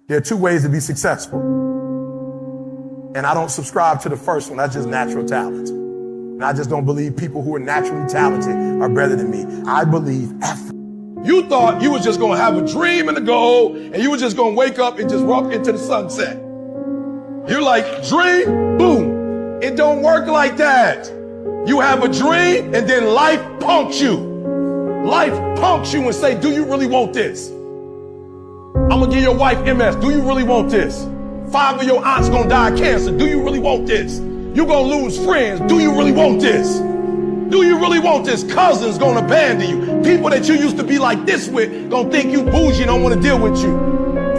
There are two ways to be successful. And I don't subscribe to the first one. That's just natural talent. And I just don't believe people who are naturally talented are better than me. I believe effort. You thought you was just going to have a dream and a goal, and you were just going to wake up and just walk into the sunset. You're like, dream, boom. It don't work like that. You have a dream, and then life punks you. Life punks you and say, do you really want this? I'm going to give your wife MS. Do you really want this? 5 of your aunts going to die of cancer. Do you really want this? You're going to lose friends. Do you really want this? Do you really want this? Cousins going to abandon you. People that you used to be like this with going to think you bougie and don't want to deal with you.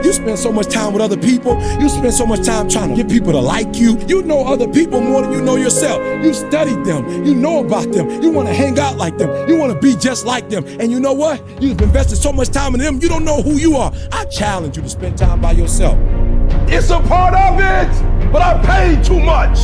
You spend so much time with other people. You spend so much time trying to get people to like you. You know other people more than you know yourself. You studied them. You know about them. You want to hang out like them. You want to be just like them. And you know what? You've invested so much time in them, you don't know who you are. I challenge you to spend time by yourself. It's a part of it, but I paid too much.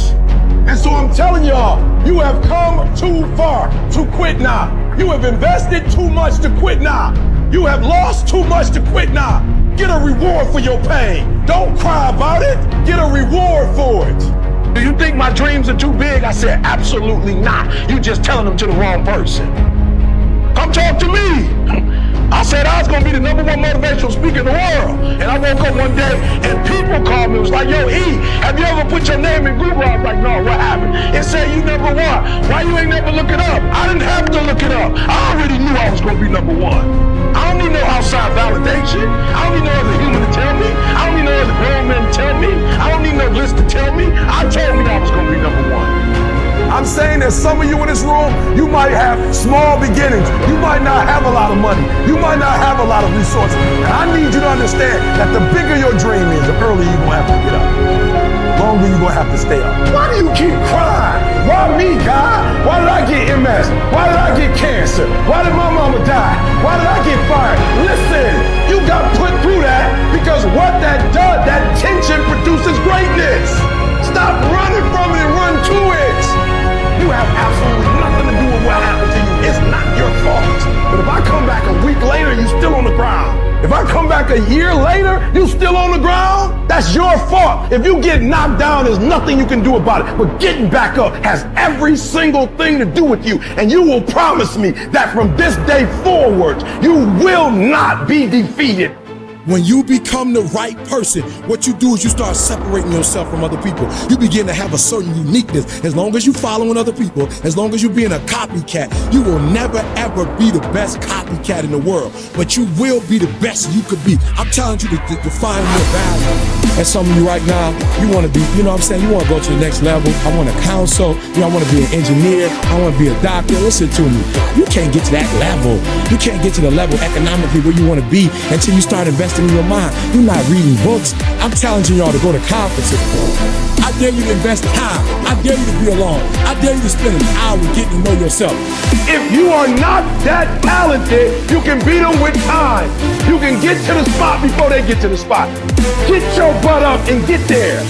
And so I'm telling y'all, you have come too far to quit now. You have invested too much to quit now. You have lost too much to quit now. Get a reward for your pain. Don't cry about it. Get a reward for it. Do you think my dreams are too big? I said, absolutely not. You just telling them to the wrong person. Come talk to me. I said I was going to be the #1 motivational speaker in the world. And I woke up one day and people called me. It was like, yo, E, have you ever put your name in Google? I was like, no, what happened? It said you #1. Why you ain't never look it up? I didn't have to look it up. I already knew I was going to be #1. I don't need no outside validation. I don't need no other human to tell me. I don't need no other grown man to tell me. I don't need no list to tell me. I told me I was going to be #1. I'm saying that some of you in this room, you might have small beginnings. You might not have a lot of money. You might not have a lot of resources. And I need you to understand that the bigger your dream is, the earlier you're going to have to get up. The longer you're going to have to stay up. Why do you keep crying? Why me, God? Why did I get MS? Why did I get cancer? Why did my mama die? Why did I get fired? Listen, you got put through that because what that does, that tension produces greatness. Stop running from it and run to it. You have absolutely nothing to do with what happened to you. It's not your fault. But if I come back a week later, you still on the ground. If I come back a year later, you still on the ground, that's your fault. If you get knocked down, there's nothing you can do about it. But getting back up has every single thing to do with you. And you will promise me that from this day forward, you will not be defeated. When you become the right person, what you do is you start separating yourself from other people. You begin to have a certain uniqueness. As long as you're following other people, as long as you're being a copycat, you will never ever be the best copycat in the world. But you will be the best you could be. I'm telling you to find your value. And some of you right now, you want to be, you know what I'm saying? You want to go to the next level. I want to counsel. I want to be an engineer. I want to be a doctor. Listen to me. You can't get to that level. You can't get to the level economically where you want to be until you start investing in your mind. You're not reading books. I'm challenging y'all to go to conferences. I dare you to invest time. I dare you to be alone. I dare you to spend an hour getting to know yourself. If you are not that talented, you can beat them with time. You can get to the spot before they get to the spot. Get your butt up and get there.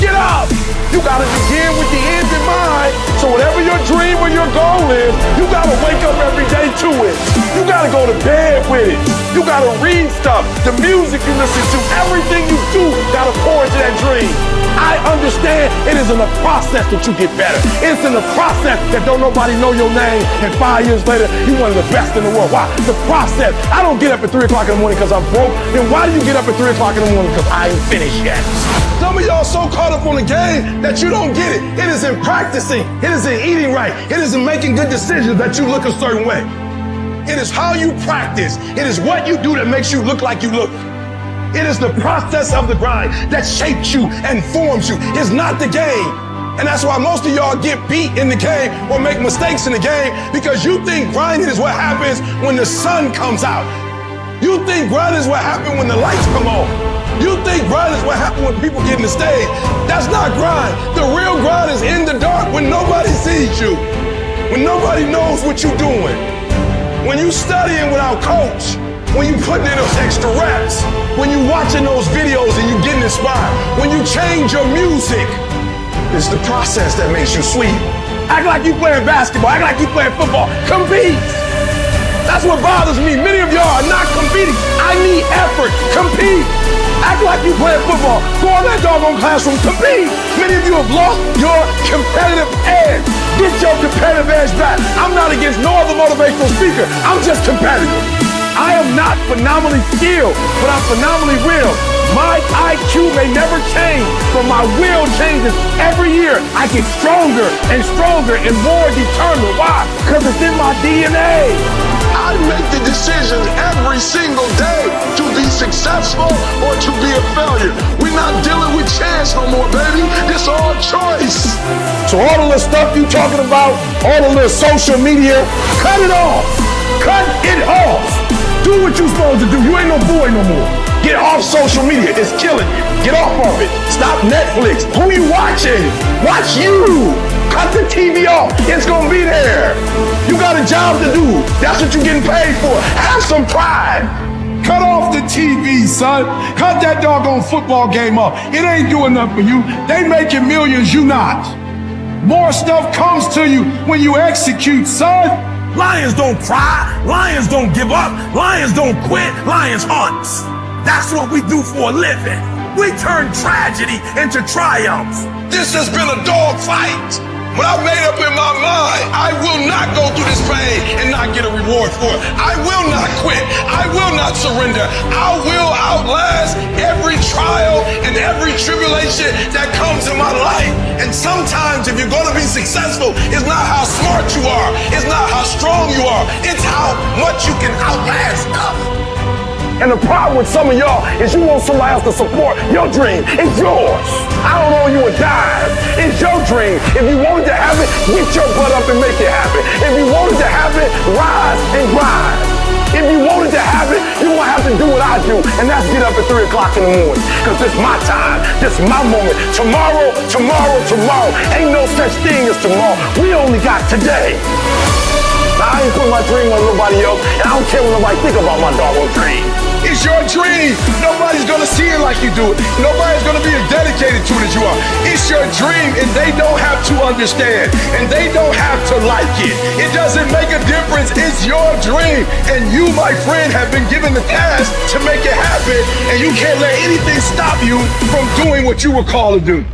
Get up. You gotta begin with the end in mind. So whatever your dream or your goal is, you gotta wake up every day to it. You gotta go to bed with it. You gotta read stuff. The music you listen to, everything you do gotta pour into that dream. I understand it is in the process that you get better. It's in the process that don't nobody know your name, and 5 years later, you're one of the best in the world. Why? The process. I don't get up at 3 o'clock in the morning because I'm broke. Then why do you get up at 3 o'clock in the morning? Because I ain't finished yet. Some of y'all so caught up on the game that you don't get it. It is in practicing. It is in eating right. It is in making good decisions that you look a certain way. It is how you practice. It is what you do that makes you look like you look. It is the process of the grind that shapes you and forms you. It's not the game. And that's why most of y'all get beat in the game or make mistakes in the game because you think grinding is what happens when the sun comes out. You think grinding is what happens when the lights come on. You think grind is what happens when people get in the stage. That's not grind. The real grind is in the dark when nobody sees you. When nobody knows what you're doing. When you studying without coach. When you putting in those extra reps. When you watching those videos and you getting inspired. When you change your music. It's the process that makes you sweet. Act like you playing basketball. Act like you playing football. Compete. That's what bothers me. Many of y'all are not competing. I need effort. Compete. Act like football. Go in that doggone classroom, compete. Many of you have lost your competitive edge. Get your competitive edge back. I'm not against no other motivational speaker. I'm just competitive. I am not phenomenally skilled, but I'm phenomenally real. My IQ may never change, but my will changes every year. I get stronger and stronger and more determined. Why? Because it's in my DNA. I make the decisions every single day to be successful or to be a failure. We're not dealing with chance no more, baby. It's all choice. So all the little stuff you talking about, all the little social media, cut it off. Cut it off. Do what you're supposed to do. You ain't no boy no more. Get off social media. It's killing you. Get off of it. Stop Netflix. Who you watching? Watch you. Cut the TV off. It's gonna be there. You got a job to do. That's what you're getting paid for. Have some pride. Cut off the TV, son. Cut that doggone football game off. It ain't doing nothing for you. They making millions, you not. More stuff comes to you when you execute, son. Lions don't cry. Lions don't give up. Lions don't quit. Lions hunt. That's what we do for a living. We turn tragedy into triumph. This has been a dog fight. But I made up in my mind, I will not go through this pain and not get a reward for it. I will not quit. I will not surrender. I will outlast every trial and every tribulation that comes in my life. And sometimes if you're going to be successful, it's not how smart you are. It's not how strong you are. It's how much you can outlast stuff. And the problem with some of y'all is you want somebody else to support your dream. It's yours. I don't owe you a dime. It's your dream. If you wanted to have it, get your butt up and make it happen. If you wanted to have it, rise and grind. If you wanted to have it, you're going to have to do what I do, and that's get up at 3 o'clock in the morning. Because this is my time. This is my moment. Tomorrow. Ain't no such thing as tomorrow. We only got today. Now, I ain't putting my dream on nobody else, and I don't care what nobody think about my doggone dream. It's your dream. Nobody's gonna see it like you do it. Nobody's gonna be as dedicated to it as you are. It's your dream, and they don't have to understand, and they don't have to like it. It doesn't make a difference. It's your dream, and you, my friend, have been given the task to make it happen, and you can't let anything stop you from doing what you were called to do.